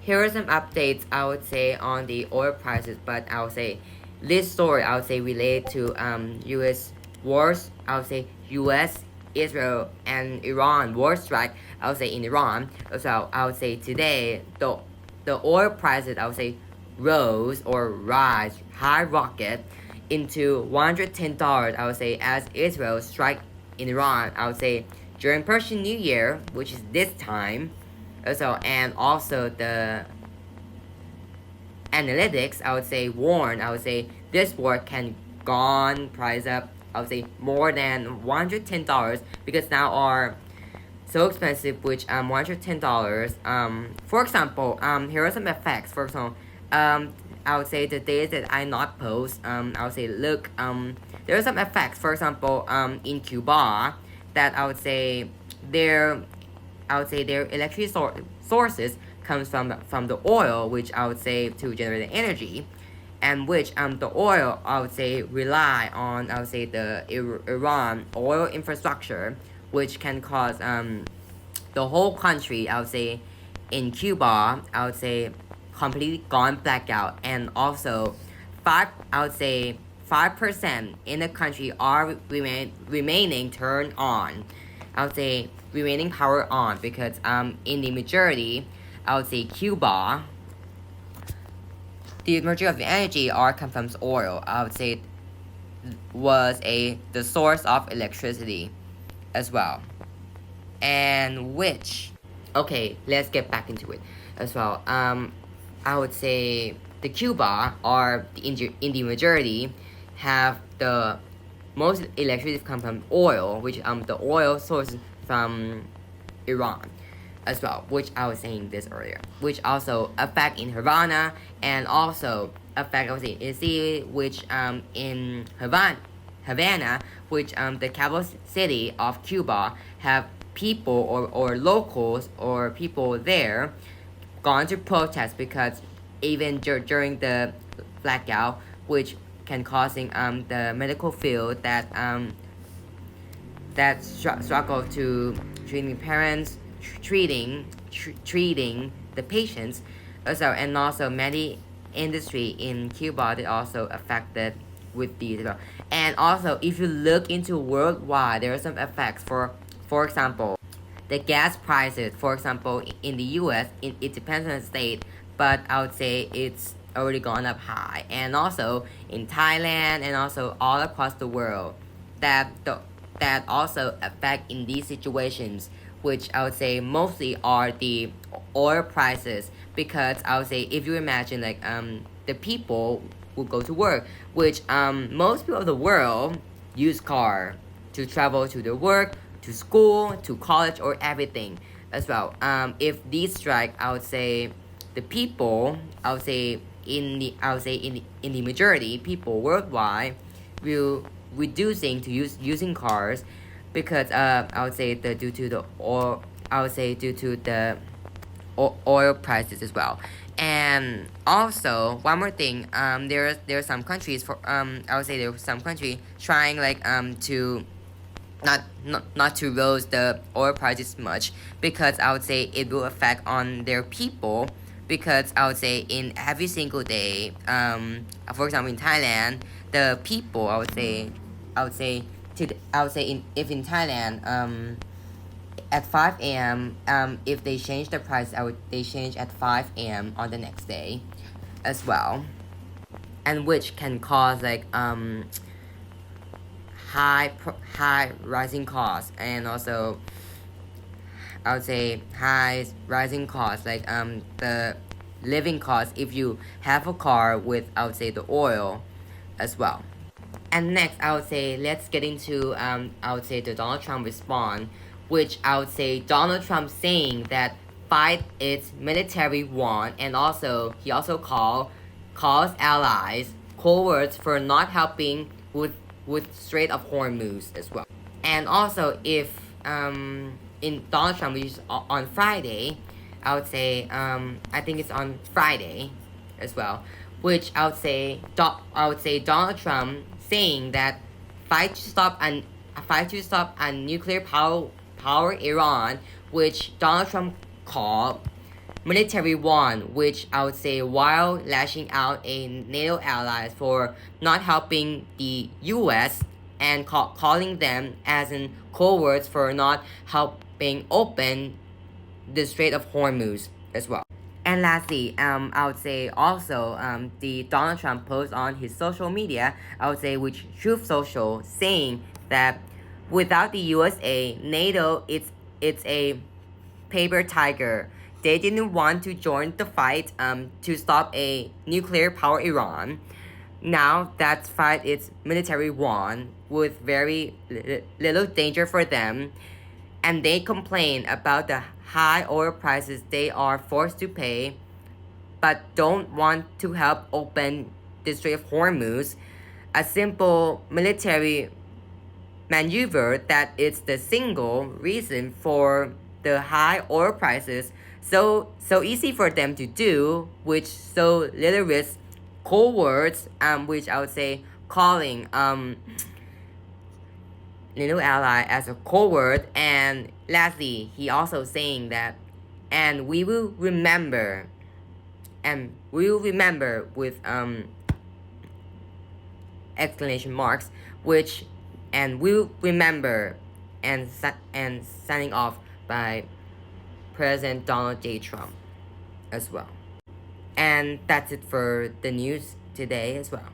here are some updates I would say on the oil prices, but I would say this story I would say related to U.S. wars. I would say U.S. Israel and Iran war strike. I would say in Iran. So I would say today the oil prices I would say rose or rise high rocket into $110. I would say as Israel strike in Iran. I would say during Persian New Year, which is this time. So and also the analytics, I would say warn. I would say this war can gone price up. I would say more than $110 because now are so expensive, which $110. For example, here are some effects. For example, I would say the days that I not post. I would say look. There are some effects. For example, in Cuba, that I would say their electricity sources comes from the oil, which I would say to generate the energy, and which the oil I would say rely on I would say the Iran oil infrastructure, which can cause the whole country I would say in Cuba I would say completely gone blackout, and also five I would say 5% in the country are remaining turned on. I would say remaining power on because in the majority I would say Cuba, the majority of the energy are comes from oil. I would say was the source of electricity as well, and which okay, let's get back into it as well. I would say the Cuba or in the majority have the most electricity come from oil, which the oil source from Iran as well, which I was saying this earlier, which also affect in Havana and also affect I was saying in city which in Havana, which the capital city of Cuba have people or locals or people there gone to protest because even during the blackout, which can causing the medical field that struggle to treating parents, treating the patients, also and also many industry in Cuba that also affected with these as well. And also, if you look into worldwide, there are some effects. For example, the gas prices. For example, in the U.S., it depends on the state, but I would say it's already gone up high. And also in Thailand and also all across the world, that the, that also affect in these situations, which I would say mostly are the oil prices. Because I would say if you imagine like the people who go to work, which most people of the world use car to travel to their work, to school, to college, or everything as well. If these strike, I would say the people, I would say in the majority, people worldwide will reducing to using cars because I would say the due to the oil, I would say due to the oil prices as well. And also one more thing, there are some countries for I would say there are some country trying like to not to raise the oil prices much because I would say it will affect on their people because I would say in every single day, for example in Thailand, the people I would say I would say if in Thailand at 5 a.m. If they change the price, they change at 5 a.m. on the next day as well, and which can cause like high rising costs, and also I would say high rising costs like the living costs if you have a car with I would say the oil as well. And next I would say let's get into I would say the Donald Trump response, which I would say Donald Trump saying that fight its military want, and also he also calls allies cowards for not helping with Strait of Hormuz as well. And also if in Donald Trump, which is on Friday, I would say I think it's on Friday as well, which I would say Donald Trump saying that fight to stop a nuclear power Iran, which Donald Trump called military won, which I would say while lashing out a NATO allies for not helping the US and calling them as in cowards for not helping open the Strait of Hormuz as well. And lastly, I would say also the Donald Trump post on his social media, I would say which Truth Social, saying that without the USA, NATO it's a paper tiger. They didn't want to join the fight to stop a nuclear power Iran. Now that fight is military won with very little danger for them, and they complain about the high oil prices they are forced to pay, but don't want to help open the Strait of Hormuz, a simple military maneuver that is the single reason for the high oil prices, so easy for them to do, which so little risk cowards, which I would say calling NATO ally as a coward. And lastly, he also saying that, and we will remember with exclamation marks, which and we'll remember, and signing off by President Donald J. Trump as well. And that's it for the news today as well.